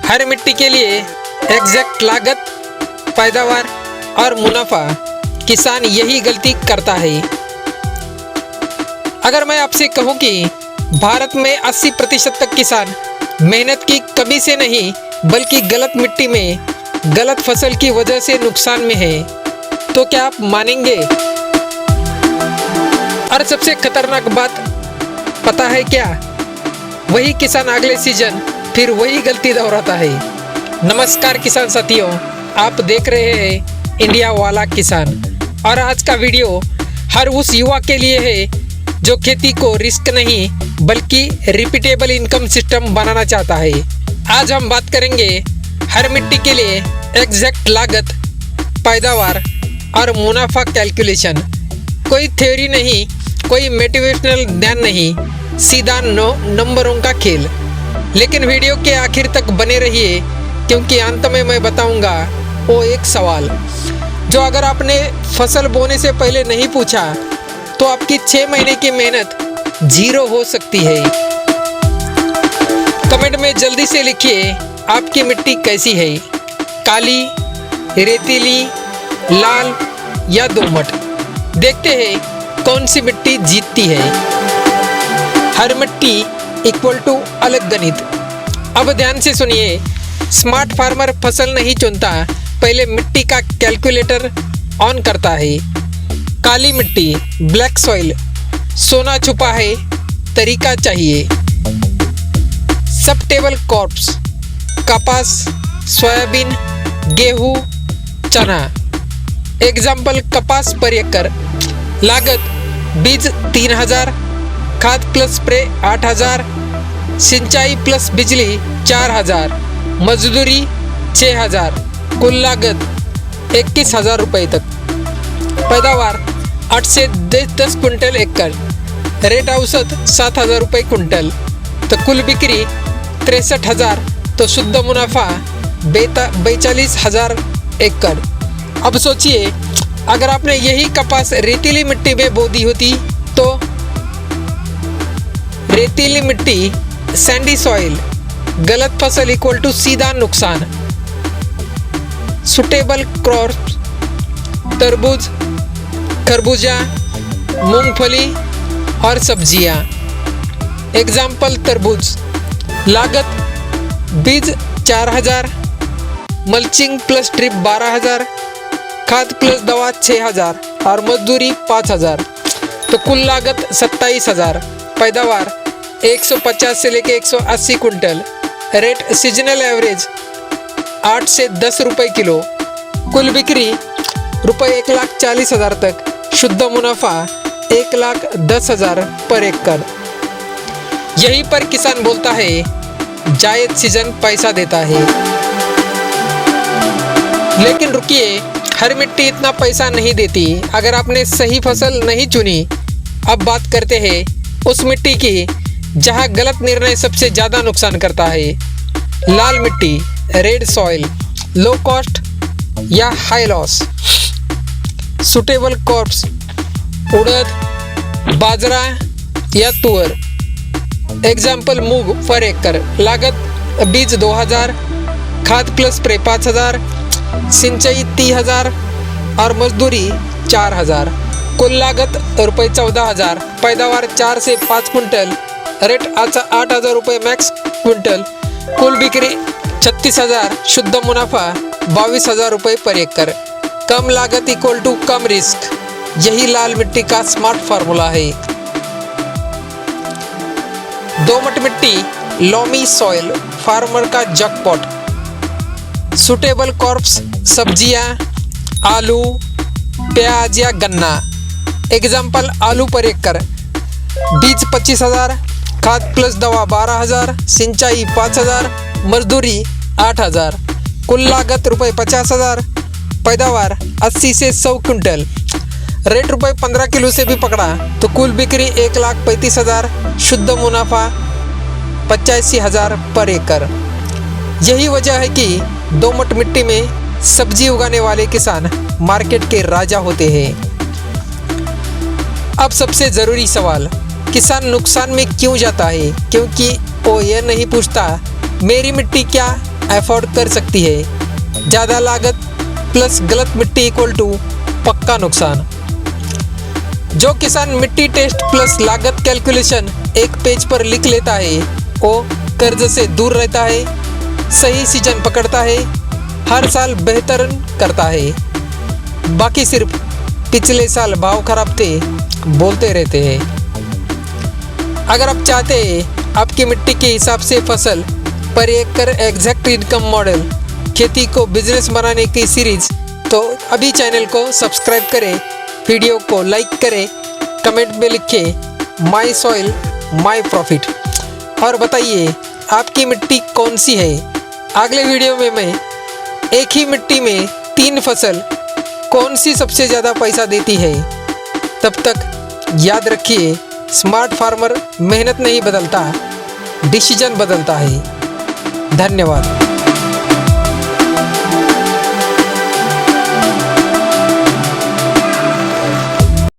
हर मिट्टी के लिए एग्जैक्ट लागत, पैदावार और मुनाफा, किसान यही गलती करता है। अगर मैं आपसे कहूं कि भारत में 80% तक किसान मेहनत की कमी से नहीं बल्कि गलत मिट्टी में गलत फसल की वजह से नुकसान में है, तो क्या आप मानेंगे? और सबसे खतरनाक बात पता है क्या? वही किसान अगले सीजन फिर वही गलती दोहराता है। नमस्कार किसान साथियों, आप देख रहे हैं इंडिया वाला किसान। और आज का वीडियो हर उस युवा के लिए है जो खेती को रिस्क नहीं बल्कि रिपीटेबल इनकम सिस्टम बनाना चाहता है। आज हम बात करेंगे हर मिट्टी के लिए एग्जैक्ट लागत, पैदावार और मुनाफा कैलकुलेशन। कोई थ्योरी नहीं, कोई मोटिवेशनल ज्ञान नहीं, सीधा नंबरों का खेल। लेकिन वीडियो के आखिर तक बने रहिए, क्योंकि अंत में मैं बताऊंगा वो एक सवाल जो अगर आपने फसल बोने से पहले नहीं पूछा तो आपकी 6 महीने की मेहनत जीरो हो सकती है। कमेंट में जल्दी से लिखिए आपकी मिट्टी कैसी है, काली, रेतीली, लाल या दोमट। देखते हैं कौन सी मिट्टी जीतती है। हर मिट्टी इक्वल टू अलग गणित। अब ध्यान से सुनिए, स्मार्ट फार्मर फसल नहीं चुनता, पहले मिट्टी का कैलकुलेटर ऑन करता है। काली मिट्टी, ब्लैक सॉइल, सोना छुपा है, तरीका चाहिए। सब टेबल क्रॉप्स, कपास, सोयाबीन, गेहूं, चना। एग्जाम्पल कपास पर एकड़, लागत बीज 3000, खाद प्लस स्प्रे 8000, सिंचाई प्लस बिजली 4000, मजदूरी 6000, कुल लागत 21,000 रुपये तक। पैदावार 8 से 10 क्विंटल एकड़, रेट औसत 7,000 रुपये क्विंटल, तो कुल बिक्री 63,000, तो शुद्ध मुनाफा 42,000 एकड़। अब सोचिए, अगर आपने यही कपास रेतीली मिट्टी में बो दी होती तो? रेतीली मिट्टी, सैंडी सॉइल, गलत फसल इक्वल टू सीधा नुकसान। सुटेबल क्रॉप, तरबूज, खरबूजा, मूंगफली और सब्जियां। एग्जाम्पल तरबूज, लागत बीज 4000, मल्चिंग प्लस ड्रिप 12,000, खाद प्लस दवा 6,000 और मजदूरी 5,000, तो कुल लागत 27,000। पैदावार 150 से लेके 180 क्विंटल, रेट सीजनल एवरेज 8 से 10 रुपये किलो, कुल बिक्री रुपये 1,40,000 तक, शुद्ध मुनाफा 1,10,000 पर एकड़। यहीं पर किसान बोलता है जायद सीजन पैसा देता है। लेकिन रुकिए, हर मिट्टी इतना पैसा नहीं देती अगर आपने सही फसल नहीं चुनी। अब बात करते हैं उस मिट्टी की जहां गलत निर्णय सबसे ज़्यादा नुकसान करता है। लाल मिट्टी, रेड सॉइल, लो कॉस्ट या हाई लॉस। सुटेबल क्रॉप्स, उड़द, बाजरा या तुअर। एग्जाम्पल मूंग पर एकड़, लागत बीज 2000, खाद प्लस स्प्रे 5000, सिंचाई 30,000 और मजदूरी 4000, कुल लागत रुपये 14,000। पैदावार 4 से 5 क्विंटल, रेट 8,000 रुपये मैक्स क्विंटल, कुल बिक्री 36,000, शुद्ध मुनाफा 22,000 रुपये पर एकड़। कम लागत इक्वल टू कम रिस्क, यही लाल मिट्टी का स्मार्ट फार्मूला है। दोमट मिट्टी, लोमी सॉइल, फार्मर का जैकपॉट। सुटेबल क्रॉप्स, सब्जियां, आलू, प्याज या गन्ना। एग्जाम्पल आलू पर एकड़, बीज 25,000, खाद प्लस दवा 12,000, सिंचाई 5,000, मजदूरी 8,000, कुल लागत रुपये 50,000। पैदावार 80 से 100 क्विंटल, रेट रुपये 15 किलो से भी पकड़ा तो कुल बिक्री 1,35,000, शुद्ध मुनाफा 85,000 पर एकड़। यही वजह है कि दोमट मिट्टी में सब्जी उगाने वाले किसान मार्केट के राजा होते हैं। अब सबसे ज़रूरी सवाल, किसान नुकसान में क्यों जाता है? क्योंकि वो ये नहीं पूछता मेरी मिट्टी क्या अफोर्ड कर सकती है। ज़्यादा लागत प्लस गलत मिट्टी इक्वल टू पक्का नुकसान। जो किसान मिट्टी टेस्ट प्लस लागत कैलकुलेशन एक पेज पर लिख लेता है वो कर्ज से दूर रहता है, सही सीजन पकड़ता है, हर साल बेहतर करता है। बाकी सिर्फ पिछले साल भाव खराब थे बोलते रहते हैं। अगर आप चाहते हैं आपकी मिट्टी के हिसाब से फसल पर एकड़ एग्जैक्ट इनकम मॉडल, खेती को बिजनेस बनाने की सीरीज, तो अभी चैनल को सब्सक्राइब करें, वीडियो को लाइक करें, कमेंट में लिखें माय सॉइल माय प्रॉफिट और बताइए आपकी मिट्टी कौन सी है। अगले वीडियो में मैं एक ही मिट्टी में 3 फसल कौन सी सबसे ज़्यादा पैसा देती है। तब तक याद रखिए, स्मार्ट फार्मर मेहनत नहीं बदलता, डिसीजन बदलता है। धन्यवाद।